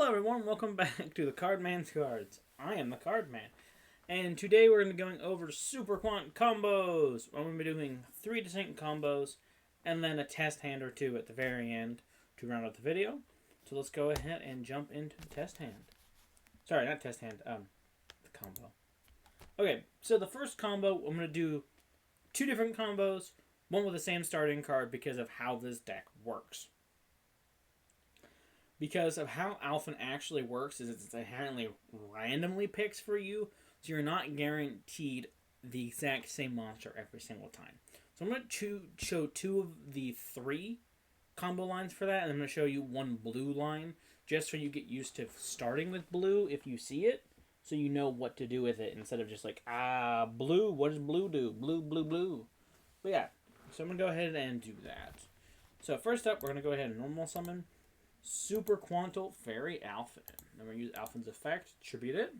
Hello everyone, welcome back to the Cardman's Cards. I am the Cardman, and today we're going to be going over Super Quant combos. I'm going to be doing 3 distinct combos, and then a test hand or 2 at the very end to round out the video. So let's go ahead and jump into the test hand. Sorry, not test hand, the combo. Okay, so the first combo, I'm going to do 2 different combos, one with the same starting card because of how this deck works. Because of how Alphen actually works is it's inherently randomly picks for you, so you're not guaranteed the exact same monster every single time. So I'm going to show 2 of the 3 combo lines for that, and I'm going to show you 1 blue line, just so you get used to starting with blue if you see it, so you know what to do with it, instead of just like, blue, what does blue do? Blue, blue, blue. But yeah, so I'm going to go ahead and do that. So first up, we're going to go ahead and normal summon Super Quantal Fairy Alphen. Then we're going to use Alphen's effect, tribute it.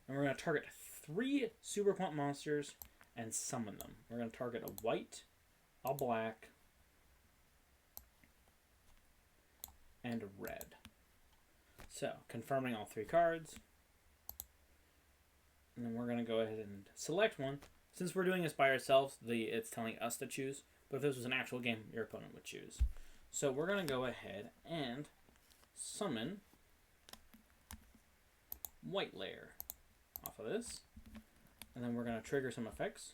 And we're going to target 3 Super Quant monsters and summon them. We're going to target a white, a black, and a red. So, confirming all 3 cards. And then we're going to go ahead and select one. Since we're doing this by ourselves, it's telling us to choose. But if this was an actual game, your opponent would choose. So we're going to go ahead and summon White Layer off of this. And then we're going to trigger some effects.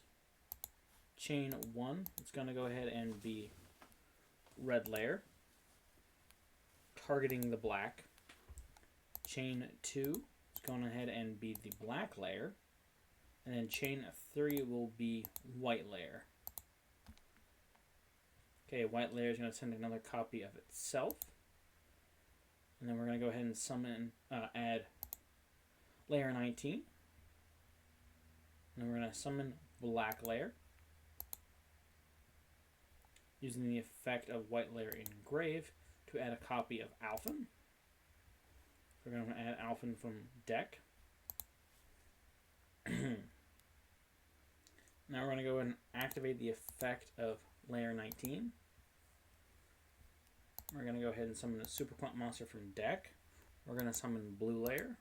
Chain 1, it's going to go ahead and be Red Layer, targeting the black. Chain 2, it's going ahead and be the Black Layer. And then chain 3 will be White Layer. Okay, White Layer is going to send another copy of itself. And then we're going to go ahead and summon, add Layer 19. And then we're going to summon Black Layer, using the effect of White Layer Engrave to add a copy of Alphen. We're going to add Alphen from deck. Now we're going to go ahead and activate the effect of Layer 19. We're going to go ahead and summon a Super Quant monster from deck. We're going to summon Blue Layer. And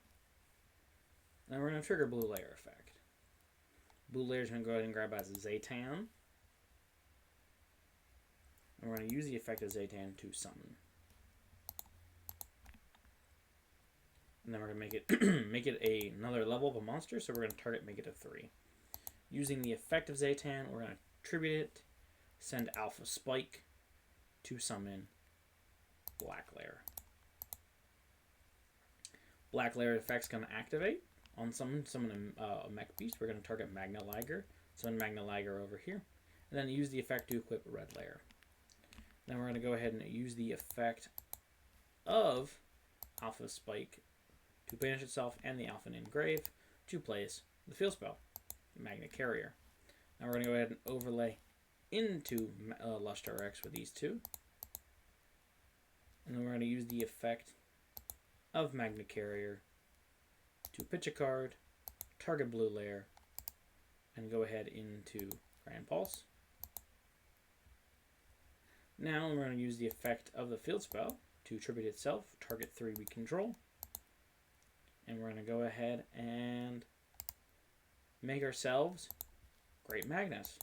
then we're going to trigger Blue Layer effect. Blue Layer is going to go ahead and grab as a Zaytan. And we're going to use the effect of Zaytan to summon. And then we're going to make it another level of a monster, so we're going to target make it a 3. Using the effect of Zaytan, we're going to tribute it, send Alpha Spike to summon Black Layer. Black Layer effect's going to activate on summon a mech beast. We're going to target Magna Liger, summon Magna Liger over here, and then use the effect to equip Red Layer. Then we're going to go ahead and use the effect of Alpha Spike to banish itself and the Alphen Engrave to place the field spell, Magna Carrier. Now we're going to go ahead and overlay into Lustre X with these 2. And then we're going to use the effect of Magna Carrier to pitch a card, target Blue Layer, and go ahead into Grand Pulse. Now we're going to use the effect of the field spell to tribute itself, target 3 we control. And we're going to go ahead and make ourselves Great Magnus.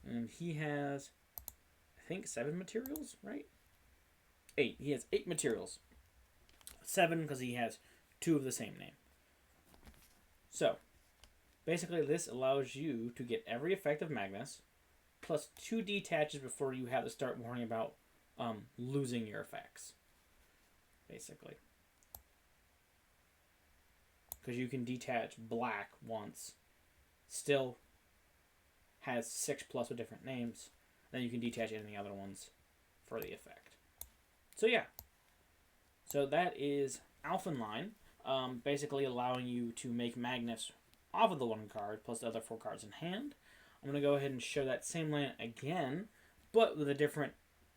And he has, I think, 7 materials, right? 8. He has 8 materials. 7 because he has 2 of the same name. So, basically this allows you to get every effect of Magnus, plus 2 detaches before you have to start worrying about losing your effects. Basically. Because you can detach black once. Still has 6 plus with different names. Then you can detach any other ones for the effect. So yeah. So that is Alphen line. Basically allowing you to make Magnus off of the 1 card plus the other 4 cards in hand. I'm going to go ahead and show that same line again, but with a different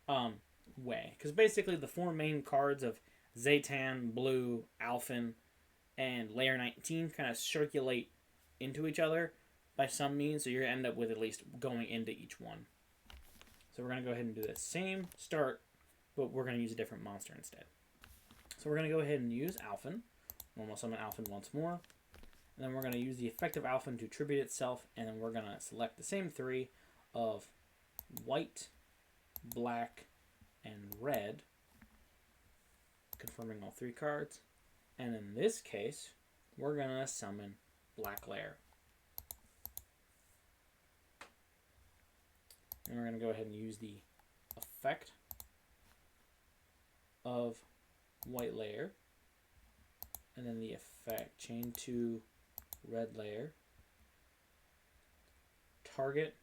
way. Because basically the 4 main cards of Zaytan, Blue, Alphen, and Layer 19 kind of circulate into each other by some means, so you're going to end up with at least going into each one. So we're going to go ahead and do the same start but we're going to use a different monster instead. So we're going to go ahead and use Alphen. We'll summon Alphen once more. And then we're going to use the effect of Alphen to tribute itself, and then we're going to select the same three of white, black, and red, confirming all three cards. And in this case, we're going to summon Black Lair. And we're going to go ahead and use the effect of White Lair, and then the effect, chain to Red Lair, target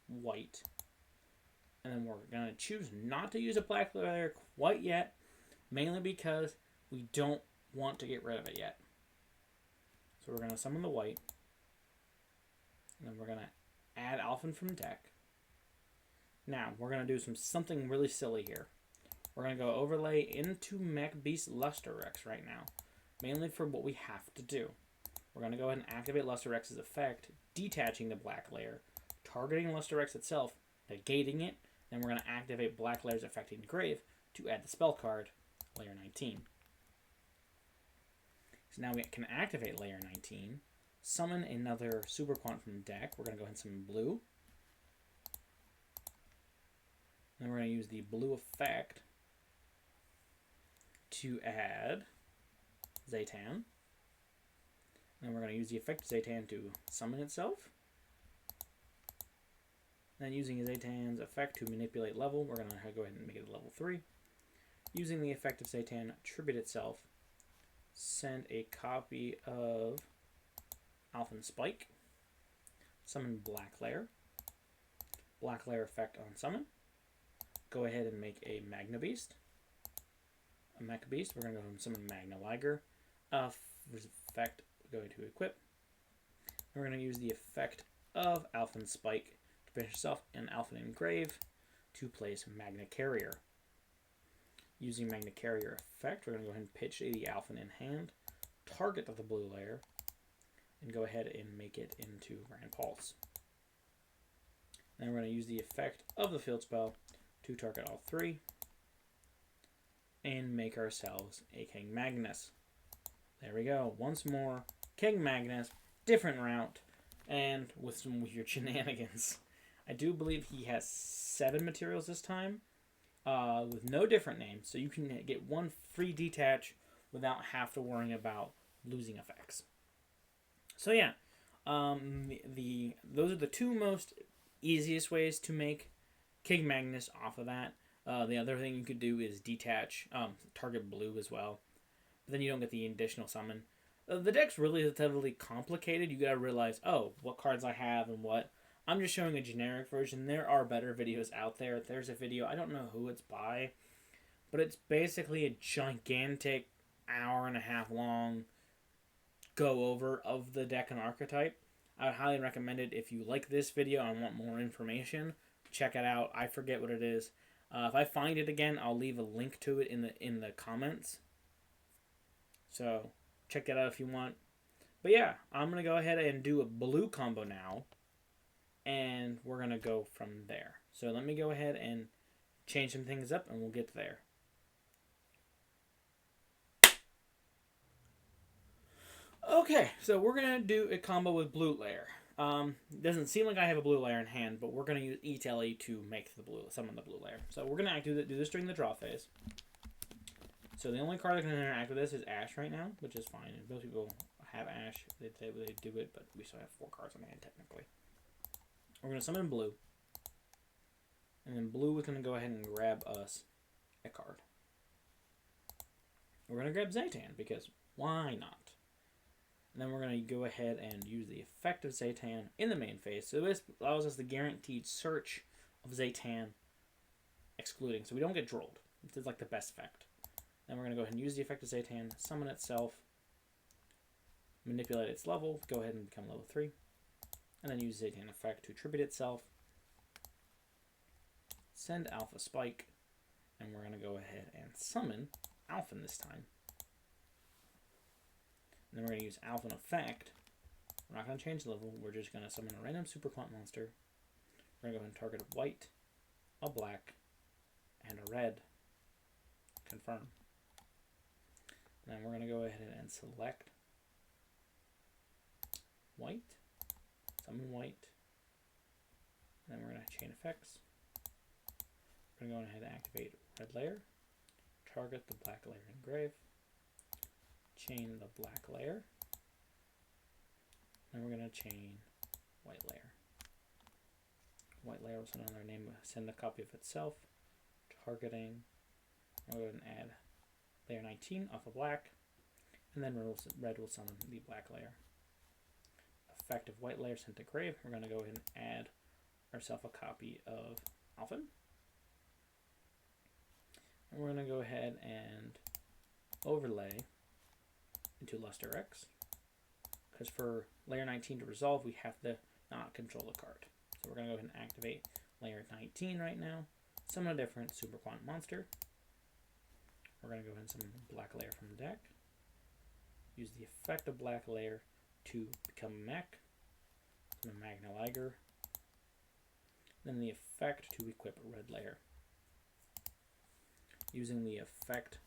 white, and then we're going to choose not to use a Black Lair quite yet, mainly because we don't want to get rid of it yet. So we're going to summon the white, and then we're going to add Alphen from deck. Now, we're going to do something really silly here. We're going to go overlay into Mech Beast Luster Rex right now, mainly for what we have to do. We're going to go ahead and activate Luster Rex's effect, detaching the Black Lair, targeting Luster Rex itself, negating it, then we're going to activate Black Lair's effect Engrave to add the spell card, Layer 19. So now we can activate Layer 19, summon another Super Quant from the deck. We're going to go ahead and summon blue. Then we're going to use the blue effect to add Zaytan. Then we're going to use the effect of Zaytan to summon itself. Then using Zaytan's effect to manipulate level, we're going to go ahead and make it a level 3. Using the effect of Zaytan, tribute itself, send a copy of Alphen Spike, summon Black Lair, Black Lair effect on summon, go ahead and make a Magna Beast, a Mech Beast. We're going to go ahead and summon Magna Liger, effect going to equip. We're going to use the effect of Alphen Spike to finish yourself and Alphen Engrave to place Magna Carrier. Using Magna Carrier effect, we're going to go ahead and pitch the Alphen in hand, target the blue layer, and go ahead and make it into Grand Pulse. Then we're going to use the effect of the field spell to target all three and make ourselves a King Magnus. There we go. Once more, King Magnus, different route, and with some weird shenanigans. I do believe he has 7 materials this time, with no different names, so you can get one free detach without have to worry about losing effects. So yeah, those are the two most easiest ways to make King Magnus off of that. The other thing you could do is detach, target blue as well. But then you don't get the additional summon. The deck's relatively complicated. You gotta realize, oh, what cards I have and what. I'm just showing a generic version. There are better videos out there. There's a video, I don't know who it's by, but it's basically a gigantic hour-and-a-half long go over of the deck and archetype. I would highly recommend it if you like this video and want more information. Check it out. I forget what it is. If I find it again, I'll leave a link to it in the comments. So check that out if you want. But yeah, I'm going to go ahead and do a blue combo now. And we're going to go from there. So let me go ahead and change some things up and we'll get there. Okay, so we're going to do a combo with blue layer. Doesn't seem like I have a blue layer in hand, but we're going to use E-Telly to make the blue, summon the blue layer. So we're going to do this during the draw phase. So the only card that can interact with this is Ash right now, which is fine. And most people have Ash, they do it, but we still have 4 cards on hand technically. We're going to summon blue. And then blue is going to go ahead and grab us a card. We're going to grab Zaytan, because why not? And then we're going to go ahead and use the effect of Zaytan in the main phase. So this allows us the guaranteed search of Zaytan excluding. So we don't get drolled. This is like the best effect. Then we're going to go ahead and use the effect of Zaytan, summon itself, manipulate its level, go ahead and become level 3. And then use Zaytan effect to tribute itself, send Alpha Spike, and we're going to go ahead and summon Alphen this time. And then we're going to use Alphen effect. We're not going to change the level, we're just going to summon a random Super Quant monster. We're going to go ahead and target a white, a black, and a red. confirm. Then we're going to go ahead and select white, summon white. Then we're going to chain effects. We're going to go ahead and activate red layer, target the black layer engrave, chain the black layer, then we're going to chain white layer. White layer will send another name, send a copy of itself, targeting. I'll go ahead and add layer 19 off of black, and then red will summon the black layer. Effect of white layer sent to grave. We're going to go ahead and add ourselves a copy of Alphen. And we're going to go ahead and overlay into Luster X, because for layer 19 to resolve, we have to not control the card. So we're going to go ahead and activate layer 19 right now, summon a different Super Quant monster. We're going to go ahead and summon black layer from the deck, use the effect of black layer to become a mech, summon Magnus, then the effect to equip red layer. Using the effect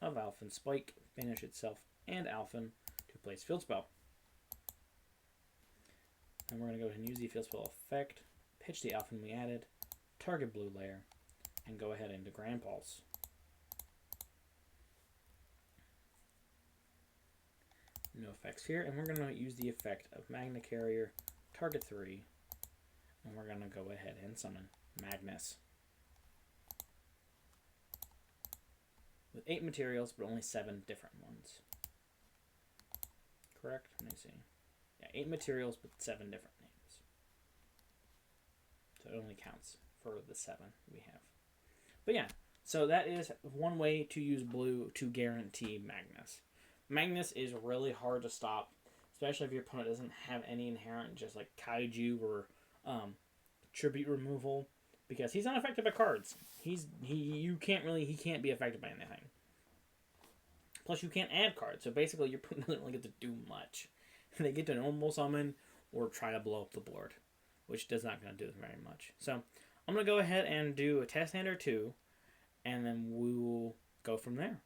of Alphen Spike, banish itself and Alphen to place field spell. And we're going to go ahead and use the field spell effect, pitch the Alphen we added, target blue layer, and go ahead into Grand Pulse. No effects here, and we're going to use the effect of Magna Carrier, target 3, and we're going to go ahead and summon Magnus. With 8 materials, but only 7 different ones. Correct? Let me see. Yeah, 8 materials, but 7 different names. So it only counts for the 7 we have. But yeah, so that is one way to use blue to guarantee Magnus. Magnus is really hard to stop, especially if your opponent doesn't have any inherent, just like Kaiju or tribute removal, because he's unaffected by cards. He can't be affected by anything. Plus, you can't add cards, so basically your opponent doesn't really get to do much. They get to normal summon or try to blow up the board, which does not going to do very much. So I'm going to go ahead and do a test hand or two, and then we will go from there.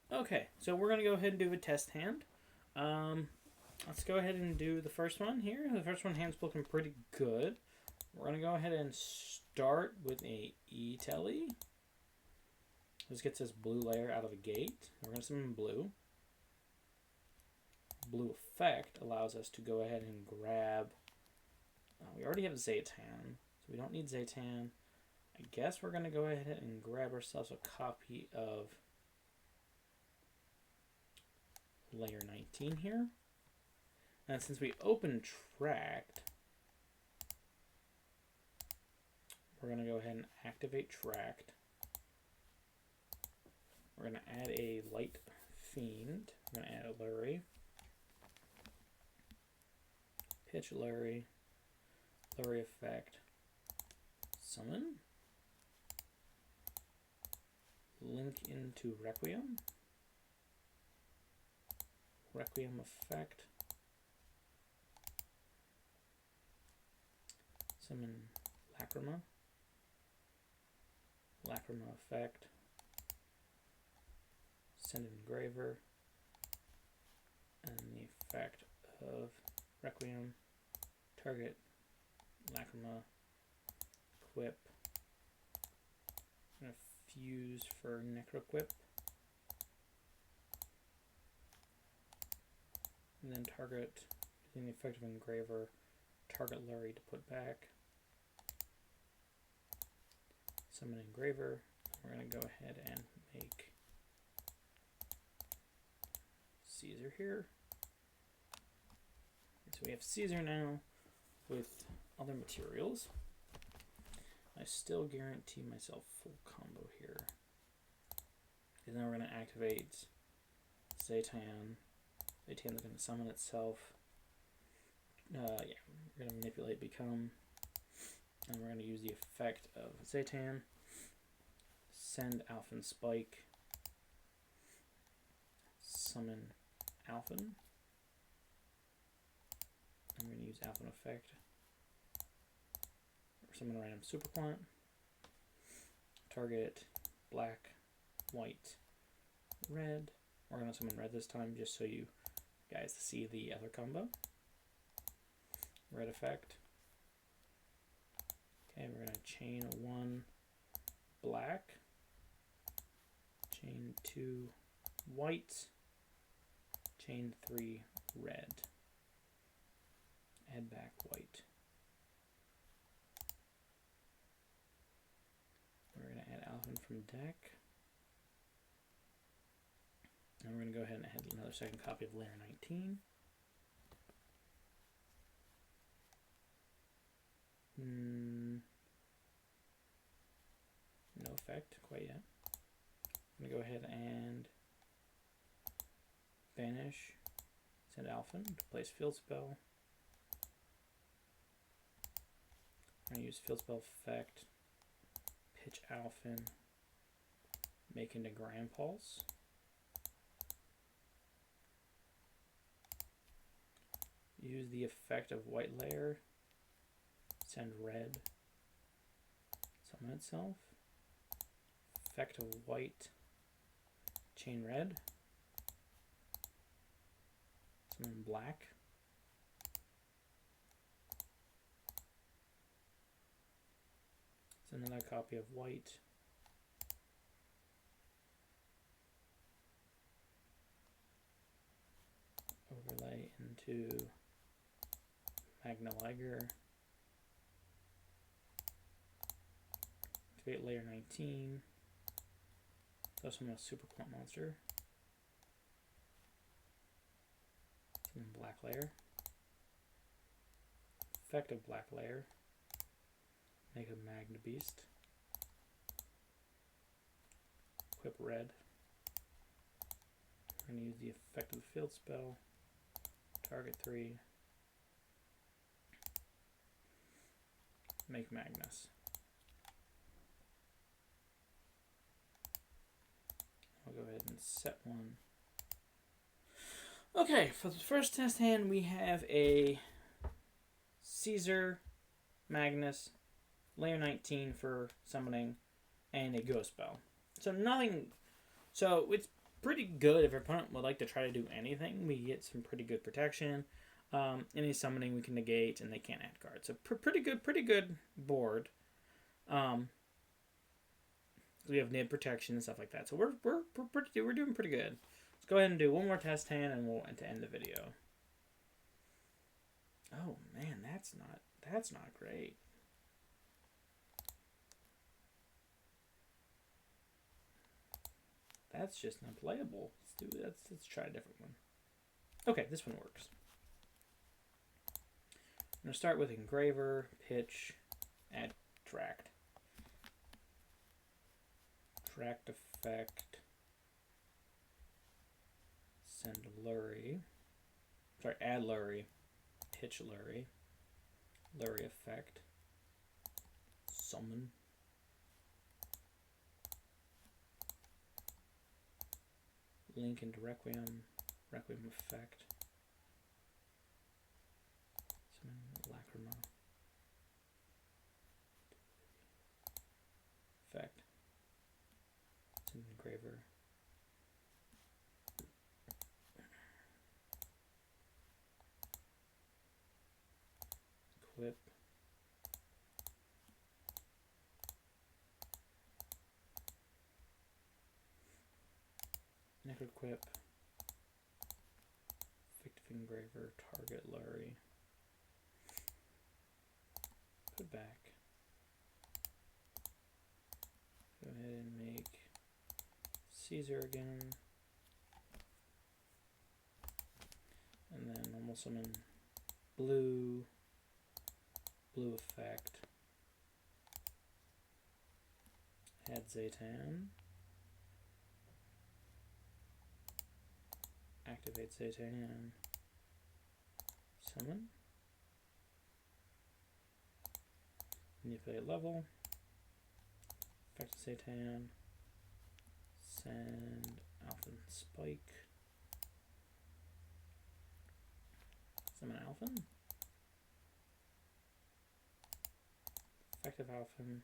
Okay, so we're going to go ahead and do a test hand. Let's go ahead and do the first one here. The first one hand's looking pretty good. We're going to go ahead and start with a E-Telly. This gets this blue layer out of the gate. We're going to summon blue. Blue effect allows us to go ahead and grab... we already have Zaytan, so we don't need Zaytan. I guess we're going to go ahead and grab ourselves a copy of layer 19 here. And since we open Tract, we're going to go ahead and activate Tract. We're going to add a Light Fiend. We're going to add a Lurie. Pitch Lurie. Lurie effect. Summon. Link into Requiem. Requiem effect. Summon Lacrima. Lacrima effect. Send an Engraver. And the effect of Requiem. Target Lacrima. Equip. I'm going to fuse for Necroquip. And then target, using the effect of Engraver, target Lurie to put back. Summon Engraver. We're going to go ahead and make Caesar here. So we have Caesar now with other materials. I still guarantee myself full combo here. And then we're going to activate Zaytan. Zaytan's going to summon itself. Yeah, we're going to manipulate Become. And we're going to use the effect of Zaytan. Send Alphen Spike. Summon Alphen. I'm going to use Alphen effect. Or summon a random super quant. Target black, white, red. We're going to summon red this time just so you guys see the other combo. Red effect. Okay, we're going to chain 1 black, chain 2 white, chain 3 red. Add back white. We're going to add Alphen from deck. And we're going to go ahead and add another second copy of Layer 19. No effect quite yet. I'm going to go ahead and banish, send Alphen to place field spell. I'm going to use field spell effect, pitch Alphen, make into Grand Pulse. Use the effect of white layer, send red, summon itself. Effect of white, chain red, summon black. Send another copy of white. Overlay into Magnus. Activate layer 19. So summon a super quant monster. Summon black layer. Effect of black layer. Make a Magnus beast. Equip red. We're going to use the effect of the field spell. Target 3. Make Magnus. I'll go ahead and set 1. Okay, for the first test hand, we have a Caesar, Magnus, layer 19 for summoning, and a ghost spell. So nothing. So it's pretty good if your opponent would like to try to do anything. We get some pretty good protection. Any summoning we can negate, and they can't add cards. So pretty good board. We have nib protection and stuff like that. So we're doing pretty good. Let's go ahead and do one more test hand, and we'll end the video. Oh man, that's not great. That's just not playable. Let's try a different one. Okay, this one works. I'm going to start with Engraver, Pitch, add Tract. Tract effect. Send Lurie. Sorry, add Lurie. Pitch Lurie. Lurie effect. Summon. Link into Requiem. Requiem effect. Summon Lacrima. Effect. Summon Engraver. Equip. Neck equip. Fictive Engraver, target Lurie. Put back. Go ahead and make Caesar again. And then normal summon blue. Blue effect. Add Zaytan. Activate Zaytan. Summon. Manipulate level. Effect Zaytan. Send Alphen Spike. Summon Alphen. effective Alphen.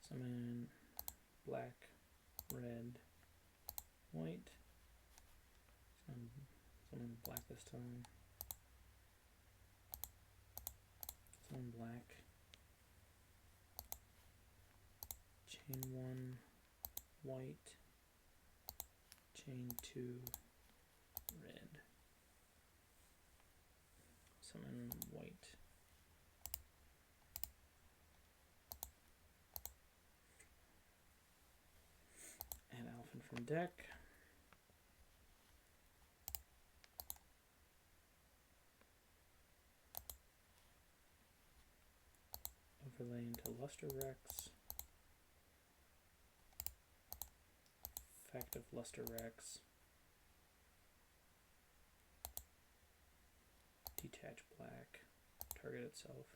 Summon black, red, white. Summon black this time. Summon black. Chain 1, white. Chain 2, red. Summon white. Add Alphen from deck. Overlay into Luster Rex. Effective Luster Rex. Detach black. Target itself.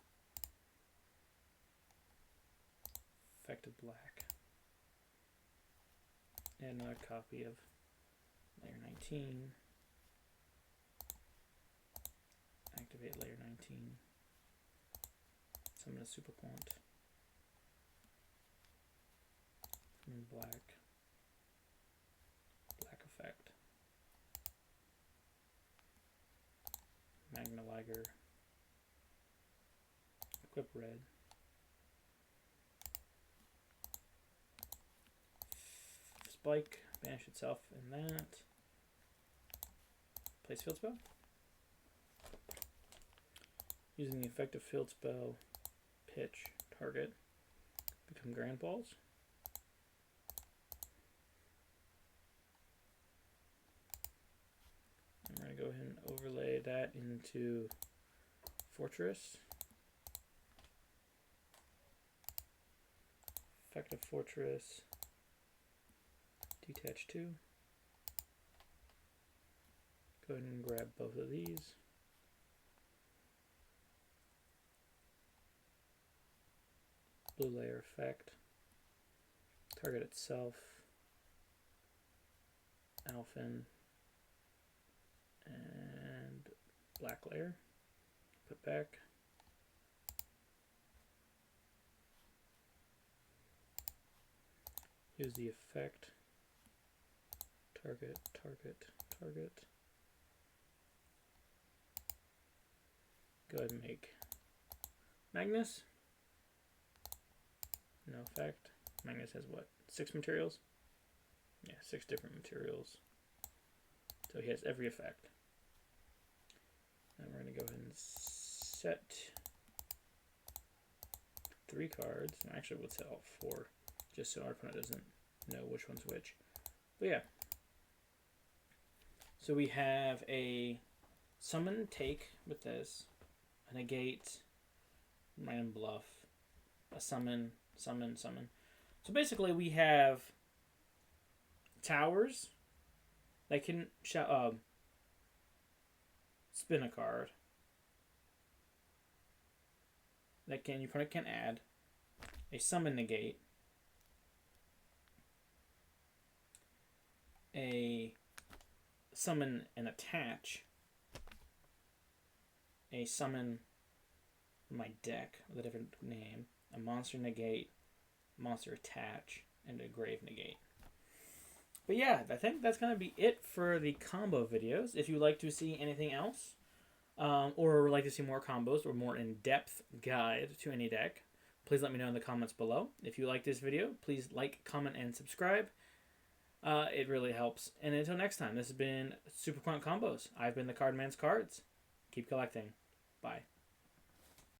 Effective black. And another copy of layer 19. Activate layer 19. Summon a super Quant. Summon black. Black effect. Magnus. Equip red. Spike. Banish itself in that. Place field spell. Using the effective field spell. Pitch, target, become grand balls. I'm going to go ahead and overlay that into Fortress. Effective Fortress, detach 2. Go ahead and grab both of these. Blue layer effect, target itself, Alphen, and black layer, put back. Use the effect, target, target, target. Go ahead and make Magnus. No effect. Magnus has what? 6 materials? Yeah, 6 different materials. So he has every effect. And we're going to go ahead and set 3 cards. And actually, we'll set all 4, just so our opponent doesn't know which one's which. But yeah. So we have a summon take with this, a negate, random bluff, a summon, summon. So basically we have towers that can spin a card. That your opponent can add. A summon negate. A summon and attach. A summon my deck with a different name. A monster negate, monster attach, and a grave negate. But yeah, I think that's going to be it for the combo videos. If you'd like to see anything else, or would like to see more combos or more in-depth guide to any deck, please let me know in the comments below. If you like this video, please like, comment, and subscribe. It really helps. And until next time, this has been Super Quant Combos. I've been the Cardman's Cards. Keep collecting. Bye.